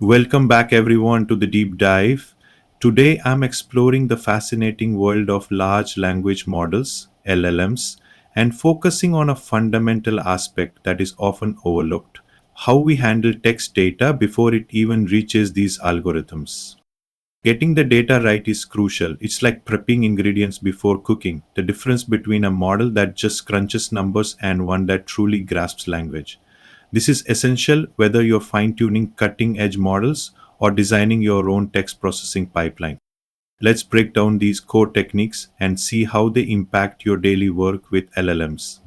Welcome back, everyone, to the deep dive. Today, I'm exploring the fascinating world of large language models, LLMs, and focusing on a fundamental aspect that is often overlooked: how we handle text data before it even reaches these algorithms. Getting the data right is crucial. It's like prepping ingredients before cooking, the difference between a model that just crunches numbers and one that truly grasps language. This is essential whether you're fine tuning cutting edge models or designing your own text processing pipeline. Let's break down these core techniques and see how they impact your daily work with LLMs.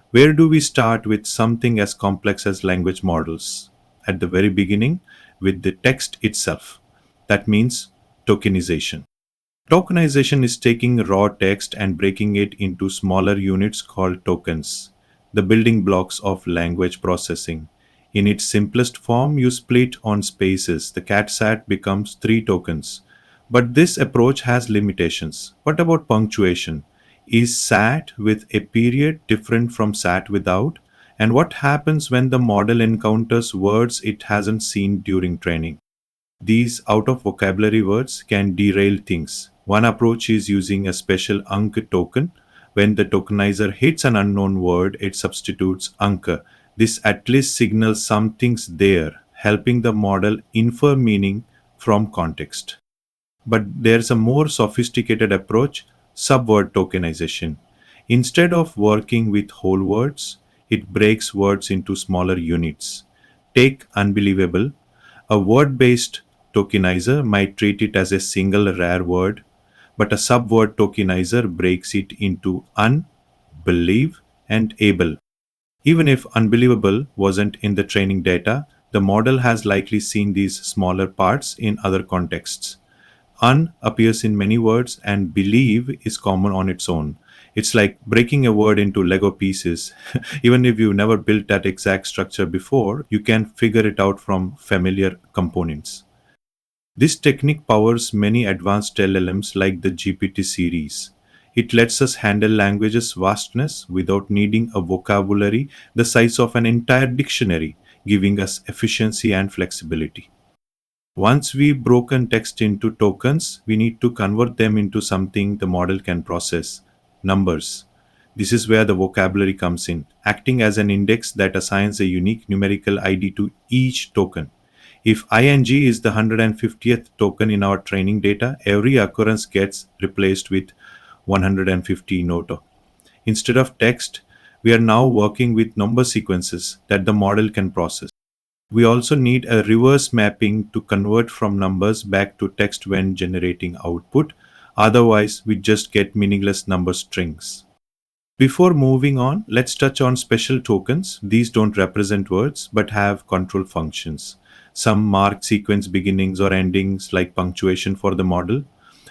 Where do we start with something as complex as language models? At the very beginning, with the text itself. That means tokenization. Tokenization is taking raw text and breaking it into smaller units called tokens, the building blocks of language processing. In its simplest form, you split on spaces. The cat sat becomes three tokens. But this approach has limitations. What about punctuation? Is sat with a period different from sat without? And what happens when the model encounters words it hasn't seen during training? These out of vocabulary words can derail things. One approach is using a special Anka token. When the tokenizer hits an unknown word, it substitutes Anka. This at least signals something's there, helping the model infer meaning from context. But there's a more sophisticated approach: subword tokenization. Instead of working with whole words, it breaks words into smaller units. Take unbelievable. A word based tokenizer might treat it as a single rare word, but a subword tokenizer breaks it into un, believe, and able. Even if unbelievable wasn't in the training data, the model has likely seen these smaller parts in other contexts. Un appears in many words, and believe is common on its own. It's like breaking a word into Lego pieces. Even if you've never built that exact structure before, you can figure it out from familiar components. This technique powers many advanced LLMs like the GPT series. It lets us handle language's vastness without needing a vocabulary the size of an entire dictionary, giving us efficiency and flexibility. Once we've broken text into tokens, we need to convert them into something the model can process: numbers. This is where the vocabulary comes in, acting as an index that assigns a unique numerical ID to each token. If ing is the 150th token in our training data, every occurrence gets replaced with 150 noto. Instead of text, we are now working with number sequences that the model can process. We also need a reverse mapping to convert from numbers back to text when generating output. Otherwise, we just get meaningless number strings. Before moving on, let's touch on special tokens. These don't represent words but have control functions. Some mark sequence beginnings or endings like punctuation for the model.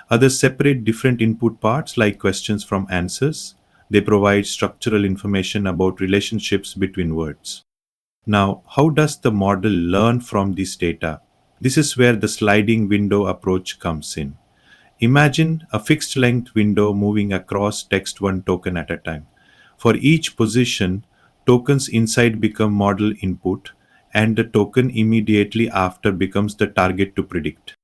Others separate different input parts like questions from answers. They provide structural information about relationships between words. Now, how does the model learn from this data? This is where the sliding window approach comes in. Imagine a fixed length window moving across text one token at a time. For each position, tokens inside become model input, and the token immediately after becomes the target to predict.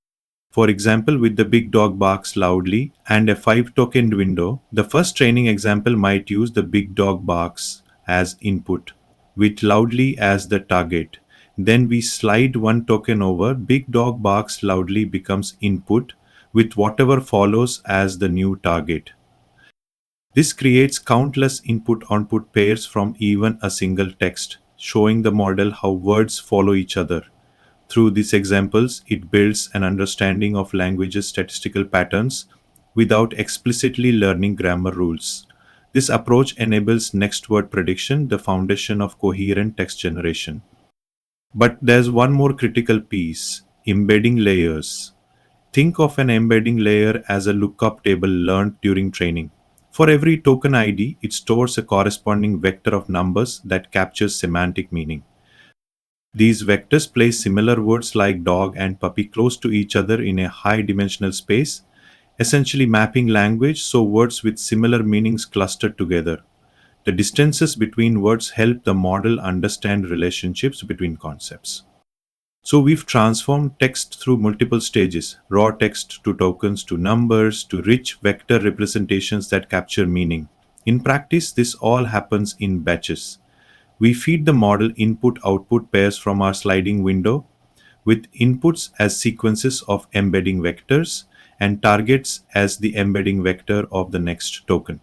For example, with the big dog barks loudly and a 5 token window, the first training example might use the big dog barks as input, with loudly as the target. Then we slide one token over, big dog barks loudly becomes input, with whatever follows as the new target. This creates countless input-output pairs from even a single text, showing the model how words follow each other. Through these examples, it builds an understanding of language's statistical patterns without explicitly learning grammar rules. This approach enables next word prediction, the foundation of coherent text generation. But there's one more critical piece: embedding layers. Think of an embedding layer as a lookup table learned during training. For every token ID, it stores a corresponding vector of numbers that captures semantic meaning. These vectors place similar words like dog and puppy close to each other in a high dimensional space, essentially mapping language so words with similar meanings cluster together. The distances between words help the model understand relationships between concepts. So we've transformed text through multiple stages: raw text to tokens to numbers to rich vector representations that capture meaning. In practice, this all happens in batches. We feed the model input output pairs from our sliding window, with inputs as sequences of embedding vectors and targets as the embedding vector of the next token.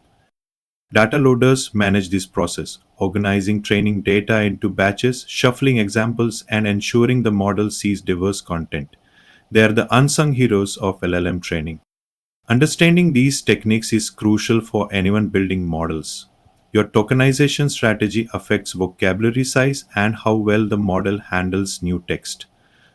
Data loaders manage this process, organizing training data into batches, shuffling examples, and ensuring the model sees diverse content. They are the unsung heroes of LLM training. Understanding these techniques is crucial for anyone building models. Your tokenization strategy affects vocabulary size and how well the model handles new text.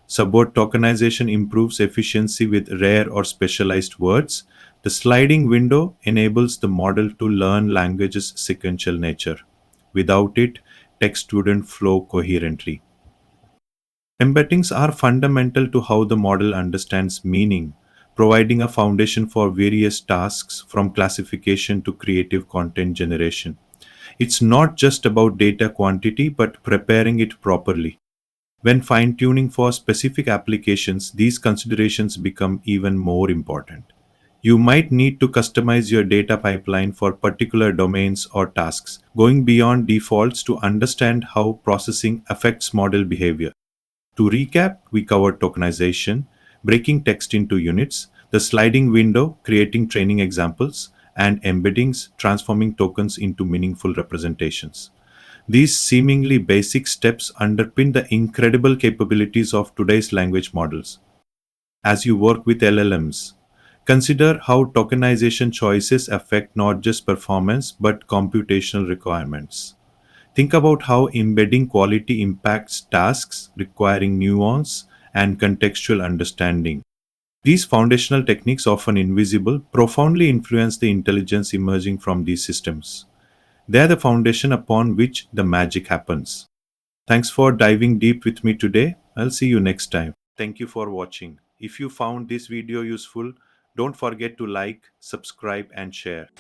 Subword tokenization improves efficiency with rare or specialized words. The sliding window enables the model to learn language's sequential nature. Without it, text wouldn't flow coherently. Embeddings are fundamental to how the model understands meaning, providing a foundation for various tasks from classification to creative content generation. It's not just about data quantity but preparing it properly. When fine tuning for specific applications, these considerations become even more important. You might need to customize your data pipeline for particular domains or tasks, going beyond defaults to understand how processing affects model behavior. To recap, we covered tokenization, breaking text into units, the sliding window, creating training examples, and embeddings, transforming tokens into meaningful representations. These seemingly basic steps underpin the incredible capabilities of today's language models. As you work with LLMs, consider how tokenization choices affect not just performance but computational requirements. Think about how embedding quality impacts tasks requiring nuance and contextual understanding. These foundational techniques, often invisible, profoundly influence the intelligence emerging from these systems. They are the foundation upon which the magic happens. Thanks for diving deep with me today. I'll see you next time. Thank you for watching. If you found this video useful, don't forget to like, subscribe, and share.